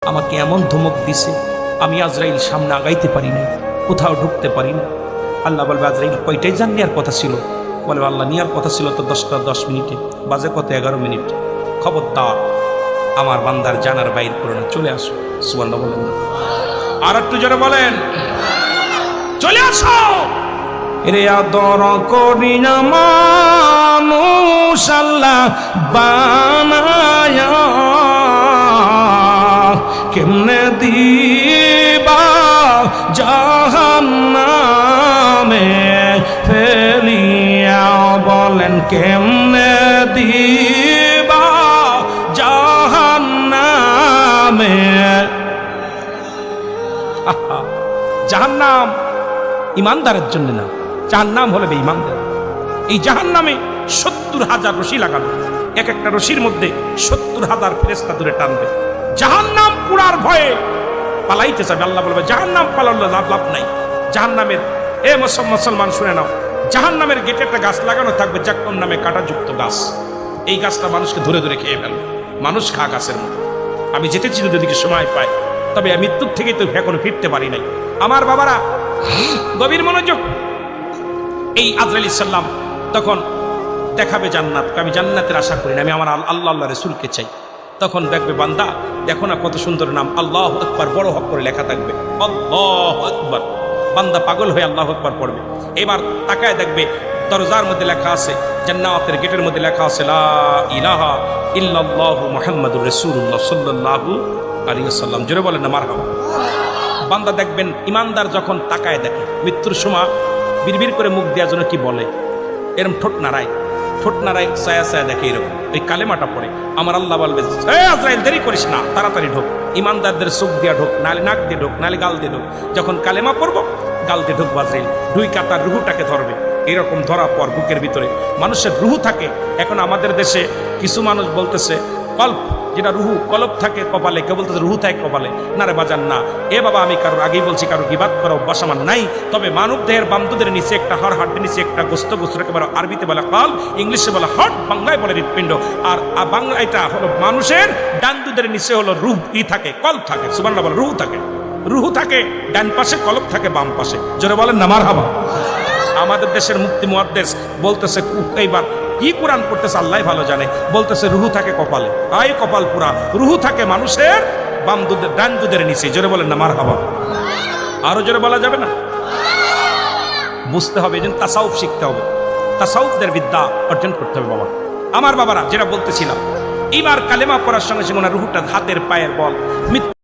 আমাকে এমন ধমক দিছে, আমি আজরাইল সামনে আগাইতে পারি না, কোথাও ঢুকতে পারি না। আল্লাহ বলবে, আজরাইল কয়টাই জান নেওয়ার কথা ছিল? বলবে, আল্লাহ নেওয়ার কথা ছিল তো 10টা 10 মিনিটে, বাজে কত 11 মিনিট। খবরদার আমার বান্দার জানার বাইর করে না, চলে আসো। সুবহানাল্লাহ বলেন না? আর একটু জোরে বলেন, চলে আসো। রে আদর করি না মানুষ আল্লাহ বানায়া, কেমনে দিবা জাহান্নামে ফেলিয়া, বলেন কেমনে দিবা জাহান্নামে। জাহান্নাম ইমানদারের জন্য না, জাহান্নাম হলে বেঈমানদের। এই জাহান্নামে 70,000 রশি লাগানো, এক একটা রশির মধ্যে 70,000 ফেরেশতা দূরে টানবে। জাহান্নাম পুরার ভয়ে পালাইতে চাবে। আল্লাহ বলবে, জাহান্নাম পালালে লাভ নাই। জাহান্নামের মুসলমান শুনে নাও, জাহান্নামের গেটে একটা গাছ লাগানো থাকবে, জাক্কুম নামে কাঁটাযুক্ত গাছ। এই গাছটা মানুষকে ধরে ধরে খেয়ে ফেলবে। মানুষ খা গাছের মতো। আমি যেতেছি যদি ওদিকে সময় পাই, তবে মৃত্যুর থেকেই তো এখনো ফিরতে পারি নাই। আমার বাবারা গভীর মনোযোগ। এই আজরাইল সাল্লাম তখন দেখাবে জান্নাত। আমি জান্নাতের আশা করি না, আমি আমার আল্লাহ রাসূলকে চাই। তখন দেখবে, বান্দা দেখো না কত সুন্দর নাম, আল্লাহু আকবার বড় হক করে লেখা থাকবে, আল্লাহু আকবার। বান্দা পাগল হয়ে আল্লাহু আকবার পড়বে। এবার তাকায় দেখবে, দরজার মধ্যে লেখা আছে, জান্নাতের গেটের মধ্যে লেখা আছে, লা ইলাহা ইল্লাল্লাহু মুহাম্মাদুর রাসূলুল্লাহ সাল্লাল্লাহু আলাইহি ওয়াসাল্লাম। জোরে বলেন না মারহাবা। বান্দা দেখবেন, ইমানদার যখন তাকায় দেখে, মৃত্যুর সময় বিড়বিড় করে মুখ দেওয়ার জন্য কি বলে, এরকম ঠোঁট নাড়ায় ছায়া ছায়া দেখে, এরকম ওই কালেমাটা পড়ে। আমার আল্লাহ বলবে, আজরাইল দেরি করিস না, তাড়াতাড়ি ঢোক। ইমানদারদের চোখ দিয়া ঢোক, নালে নাক দিয়ে ঢোক, নালে গাল দিয়ে ঢোক। যখন কালেমা পড়বো, গাল দিয়ে ঢোক। আজরাইল দুই কাতার রুহুটাকে ধরবে। এরকম ধরার পর বুকের ভিতরে মানুষের রুহু থাকে। এখন আমাদের দেশে কিছু মানুষ বলতেছে কল্প, যেটা রুহু কলব থাকে কপালে, কেউ বলতেছে রুহু থাকে কপালে। না রে বাজান না। এ বাবা, আমি কারোর আগেই বলছি, কারো গীবাত করা অভ্যাস আমার নাই। তবে মানব দেহের বামদুদের নিচে একটা হাড়ের নিচে একটা গোস্তকে বলে, আরবিতে বলে কল্প, ইংলিশে বলে হার্ট, বাংলায় বলে হৃৎপিণ্ড। আর বাংলা এটা হলো মানুষের ডান দুধের নিচে হলো রুহ থাকে, কল্প থাকে। সুবহানাল্লাহ বলে, রুহু থাকে ডান পাশে, কলব থাকে বাম পাশে। জোরে বলেন না মারহাবা। আমাদের দেশের মুফতি মুহাদ্দিস বলতেছে, এইবার কি কোরআন পড়তেছে আল্লাহ ভালো জানে, বলতেছে রুহু থাকে কপালে, আয় কপাল পুরা। রুহু থাকে মানুষের বাম দুধের ডান দুধের নিচে। জোরে বলেন না মারহাবা। আরো জোরে বলা যাবে না? বুঝতে হবে, এই জন্য তাসাউফ শিখতে হবে, তাসাউফদের বিদ্যা অর্জন করতে হবে। বাবা আমার বাবারা, যেটা বলতেছিলাম, এইবার কালেমা পড়ার সঙ্গে সঙ্গে রুহুটা হাতের পায়ের বল